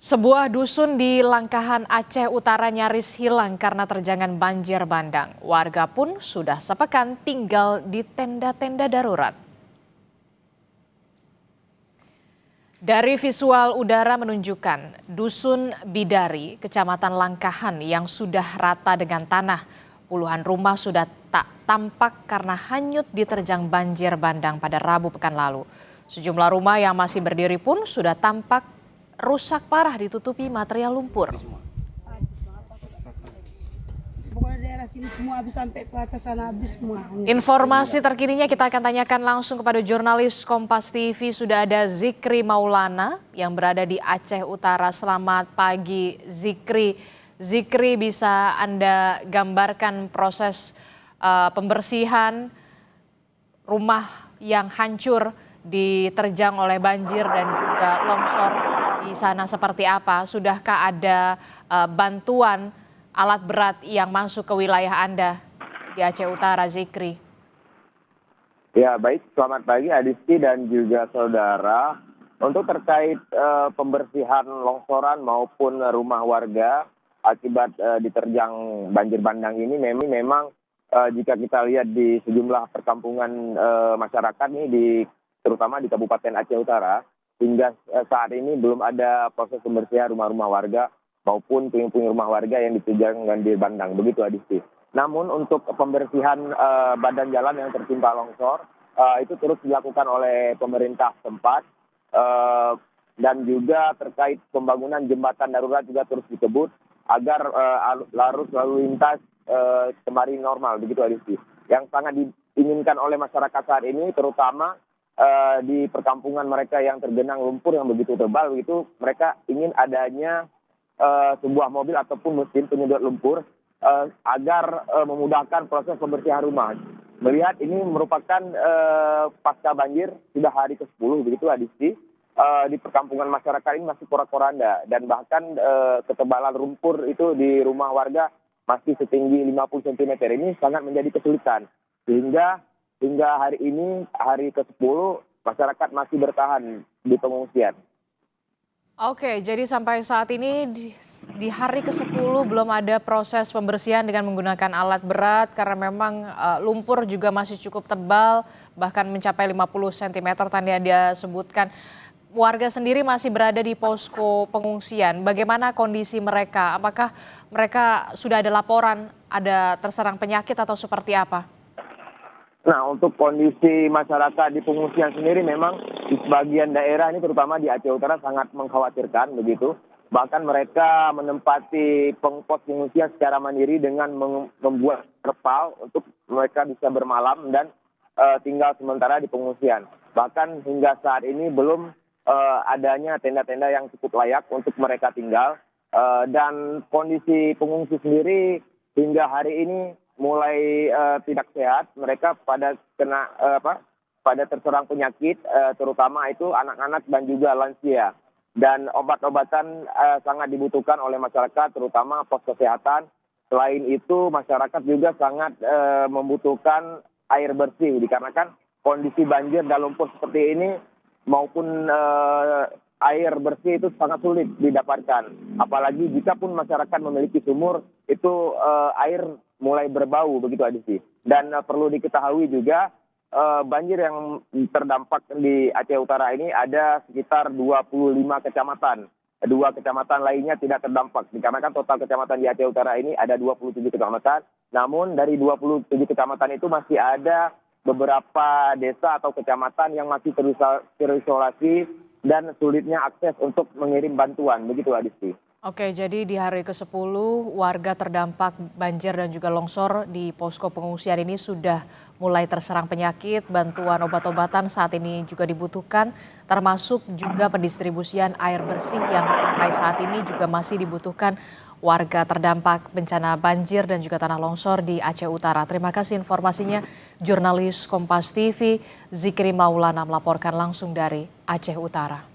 Sebuah dusun di Langkahan Aceh Utara nyaris hilang karena terjangan banjir bandang. Warga pun sudah sepekan tinggal di tenda-tenda darurat. Dari visual udara menunjukkan dusun Bidari, Kecamatan Langkahan yang sudah rata dengan tanah. Puluhan rumah sudah tak tampak karena hanyut diterjang banjir bandang pada Rabu pekan lalu. Sejumlah rumah yang masih berdiri pun sudah tampak rusak parah ditutupi material lumpur. Informasi terkininya kita akan tanyakan langsung kepada jurnalis Kompas TV. Sudah ada Zikri Maulana yang berada di Aceh Utara. Selamat pagi Zikri. Zikri, bisa Anda gambarkan proses pembersihan rumah yang hancur diterjang oleh banjir dan juga longsor di sana seperti apa? Sudahkah ada bantuan alat berat yang masuk ke wilayah Anda di Aceh Utara, Zikri? Ya, baik. Selamat pagi Adisti dan juga saudara. Untuk terkait pembersihan longsoran maupun rumah warga akibat diterjang banjir bandang ini, memang jika kita lihat di sejumlah perkampungan masyarakat ini, terutama di Kabupaten Aceh Utara, hingga saat ini belum ada proses pembersihan rumah-rumah warga maupun puing-puing rumah warga yang diterjang banjir bandang. Begitu Adisti. Namun untuk pembersihan badan jalan yang tertimpa longsor itu terus dilakukan oleh pemerintah setempat, dan juga terkait pembangunan jembatan darurat juga terus dikebut agar arus lalu lintas kembali normal. Begitu Adisti. Yang sangat diinginkan oleh masyarakat saat ini, terutama di perkampungan mereka yang tergenang lumpur yang begitu tebal, begitu mereka ingin adanya sebuah mobil ataupun mesin penyedot lumpur agar memudahkan proses pembersihan rumah. Melihat ini merupakan pasca banjir sudah hari ke-10 begitu Adisti, di perkampungan masyarakat ini masih porak-poranda dan bahkan ketebalan lumpur itu di rumah warga masih setinggi 50 cm. Ini sangat menjadi kesulitan hingga hari ini, hari ke-10, masyarakat masih bertahan di pengungsian. Oke, jadi sampai saat ini di hari ke-10 belum ada proses pembersihan dengan menggunakan alat berat karena memang lumpur juga masih cukup tebal, bahkan mencapai 50 cm tadi Anda sebutkan. Warga sendiri masih berada di posko pengungsian. Bagaimana kondisi mereka? Apakah mereka sudah ada laporan ada terserang penyakit atau seperti apa? Nah, untuk kondisi masyarakat di pengungsian sendiri memang di sebagian daerah ini terutama di Aceh Utara sangat mengkhawatirkan begitu. Bahkan mereka menempati pos pengungsian secara mandiri dengan membuat terpal untuk mereka bisa bermalam dan tinggal sementara di pengungsian. Bahkan hingga saat ini belum adanya tenda-tenda yang cukup layak untuk mereka tinggal, dan kondisi pengungsi sendiri hingga hari ini mulai tidak sehat. Mereka pada terserang penyakit, terutama itu anak-anak dan juga lansia. Dan obat-obatan sangat dibutuhkan oleh masyarakat, terutama pos kesehatan. Selain itu, masyarakat juga sangat membutuhkan air bersih, dikarenakan kondisi banjir dan lumpur seperti ini maupun air bersih itu sangat sulit didapatkan. Apalagi jika pun masyarakat memiliki sumur, itu air mulai berbau begitu Adisti. Dan perlu diketahui juga banjir yang terdampak di Aceh Utara ini ada sekitar 25 kecamatan. 2 kecamatan lainnya tidak terdampak. Dikarenakan total kecamatan di Aceh Utara ini ada 27 kecamatan. Namun dari 27 kecamatan itu masih ada beberapa desa atau kecamatan yang masih terisolasi dan sulitnya akses untuk mengirim bantuan. Begitu Adisti. Oke, jadi di hari ke-10 warga terdampak banjir dan juga longsor di posko pengungsian ini sudah mulai terserang penyakit. Bantuan obat-obatan saat ini juga dibutuhkan, termasuk juga pendistribusian air bersih yang sampai saat ini juga masih dibutuhkan warga terdampak bencana banjir dan juga tanah longsor di Aceh Utara. Terima kasih informasinya, jurnalis Kompas TV Zikri Maulana melaporkan langsung dari Aceh Utara.